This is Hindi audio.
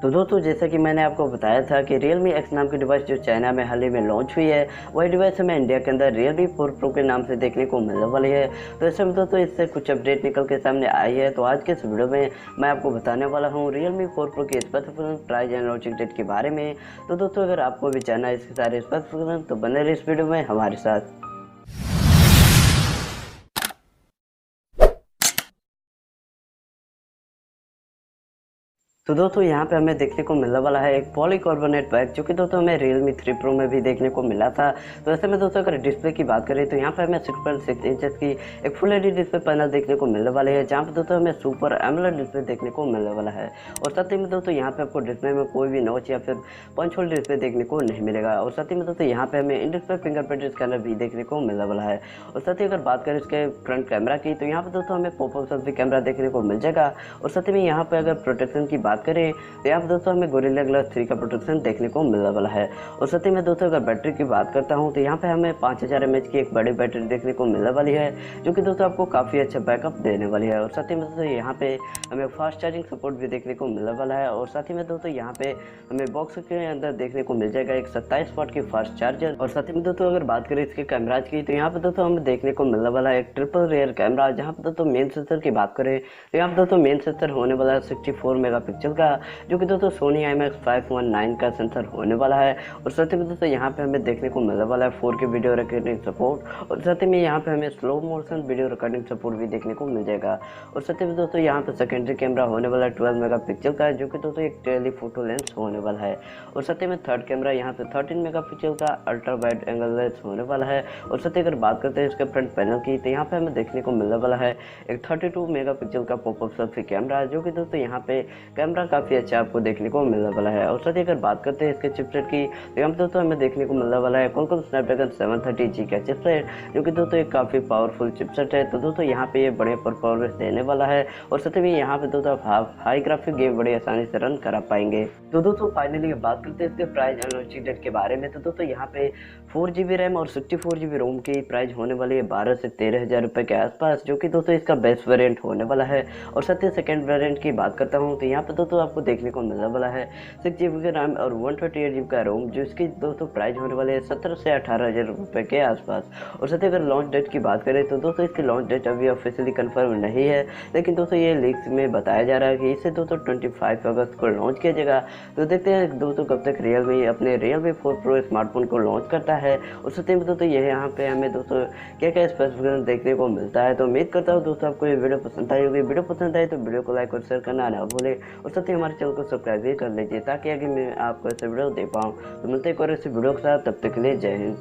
तो दोस्तों जैसा कि मैंने आपको बताया था कि Realme X नाम की डिवाइस जो चाइना में हाल ही में लॉन्च हुई है, वही डिवाइस हमें इंडिया के अंदर Realme 4 Pro के नाम से देखने को मिलने वाली है। तो ऐसे में दोस्तों इससे कुछ अपडेट निकल के सामने आई है। तो आज के इस वीडियो में मैं आपको बताने वाला हूँ Realme 4 Pro की specification, price and launching date के बारे में। तो दोस्तों अगर आपको भी जानना है इसके सारे स्पेसिफिकेशन तो बने रहिए इस वीडियो में हमारे साथ। तो दोस्तों यहाँ पे हमें देखने को मिलने वाला है एक पॉलीकार्बोनेट पैक, जो कि दोस्तों हमें Realme 3 Pro में भी देखने को मिला था। तो ऐसे में दोस्तों अगर डिस्प्ले की बात करें तो यहाँ पे हमें 6.6 इंचेस की एक फुल एचडी डिस्प्ले पैनल देखने को मिलने वाले है, जहाँ पे दोस्तों हमें सुपर एमोलेड डिस्प्ले देखने को मिलने वाला है। और साथ ही में दोस्तों यहाँ पे आपको डिस्प्ले में कोई भी नॉच या फिर पंच होल डिस्प्ले देखने को नहीं मिलेगा। और साथ ही में दोस्तों यहाँ पे हमें इन डिस्प्ले फिंगरप्रिंट स्कैनर भी देखने को मिलने वाला है। और साथ ही अगर बात करें इसके फ्रंट कैमरा की तो यहाँ पे दोस्तों हमें पॉपअप सेल्फी कैमरा देखने को मिल जाएगा। और साथ ही में यहाँ पे अगर प्रोटेक्शन की बात करें तो यहाँ पर दोस्तों हमें गोरिल्ला ग्लास 3 का प्रोटेक्शन देखने को मिलने वाला है। और साथ ही में दोस्तों अगर बैटरी की बात करता हूँ तो यहाँ पे हमें 5000 mAh की एक बड़ी बैटरी देखने को मिलने वाली है, जो कि दोस्तों आपको काफ़ी अच्छा बैकअप देने वाली है। और साथ ही में दोस्तों यहाँ पे हमें फास्ट चार्जिंग सपोर्ट भी देखने को मिलने वाला है। और साथ ही में दोस्तों यहाँ पे हमें बॉक्स के अंदर देखने को मिल जाएगा एक 27 वाट की फास्ट चार्जर। और साथ ही में दोस्तों अगर बात करें इसके कैमराज की तो यहाँ पे दोस्तों हमें देखने को मिलने वाला है एक ट्रिपल रेयर कैमरा। जहाँ पे दोस्तों मेन सेंसर की बात करें तो यहाँ पे दोस्तों मेन सेंसर होने वाला है 64 मेगापिक्सल का, जो कि दोस्तों सोनी IMX519 का सेंसर होने वाला है। और साथ ही में दोस्तों यहाँ पे हमें देखने को मिलने वाला है 4K वीडियो रिकॉर्डिंग सपोर्ट। और साथ ही में यहाँ पे हमें slow motion video recording support भी देखने को मिल जाएगा। और साथ ही में दोस्तों यहाँ पे सेकेंडरी कैमरा होने वाला है 12 मेगापिक्सल का, जो कि दोस्तों एक टेलीफोटो लेंस होने वाला है। और साथ ही में थर्ड कैमरा यहाँ पे 13 मेगापिक्सल का अल्ट्रा वाइड एंगल लेंस होने वाला है। और साथ ही अगर बात करते हैं इसके फ्रंट पैनल की तो यहाँ पे हमें देखने को मिलने वाला है एक 32 मेगापिक्सल का पॉपअप सेल्फी कैमरा, जो कि दोस्तों यहाँ पे कैमरा काफ़ी अच्छा आपको देखने को मिलने वाला है। और साथ ही अगर बात करते हैं इसके चिपसेट की तो यहाँ पर दोस्तों हमें देखने को मिलने वाला है Qualcomm स्नैपड्रैगन 730G का चिपसेट, जो कि दोस्तों एक काफ़ी पावरफुल चिपसेट है। तो दोस्तों यहाँ पे ये बड़े परफॉर्मेंस देने वाला है। और साथ ही में यहाँ पे दोस्तों आप हाई ग्राफिक गेम बड़े आसानी से रन करा पाएंगे। तो दोस्तों फाइनली बात करते हैं इसके प्राइस एंड लॉन्चिंग डेट के बारे में। तो दोस्तों यहाँ पे 4GB रैम और 64GB रोम की प्राइस होने वाली है 12 से 13 हज़ार रुपये के आसपास, जो कि दोस्तों इसका बेस्ट वेरिएंट होने वाला है। और साथ ही सेकेंड वेरिएंट की बात करता हूँ तो यहाँ पे दोस्तों आपको देखने को मिलने वाला है 6GB का रैम और 128GB का रोम, जो इसकी दोस्तों प्राइस होने वाले है 17 से 18 हज़ार रुपये के आसपास। और साथ ही अगर लॉन्च डेट की बात करें तो दोस्तों इसकी लॉन्च डेट अभी ऑफिशियली कंफर्म नहीं है, लेकिन दोस्तों ये लीक्स में बताया जा रहा है कि इसे दोस्तों 25 अगस्त को लॉन्च किया जाएगा। तो देखते हैं दोस्तों कब तक Realme अपने Realme 4 Pro स्मार्टफोन को लॉन्च करता है। उस सत्य में दोस्तों ये यहाँ पे हमें दोस्तों क्या क्या स्पेसिफिकेशन देखने को मिलता है। तो उम्मीद करता हूँ दोस्तों आपको ये वीडियो पसंद आई होगी। वीडियो पसंद आए तो वीडियो को लाइक और शेयर करना ना भूलें। और साथ ही हमारे चैनल को सब्सक्राइब भी कर लीजिए, ताकि आगे मैं आपको ऐसे वीडियो दे पाऊँ। तो मिलते हैं एक और ऐसे वीडियो के साथ, तब तक के लिए जय हिंद।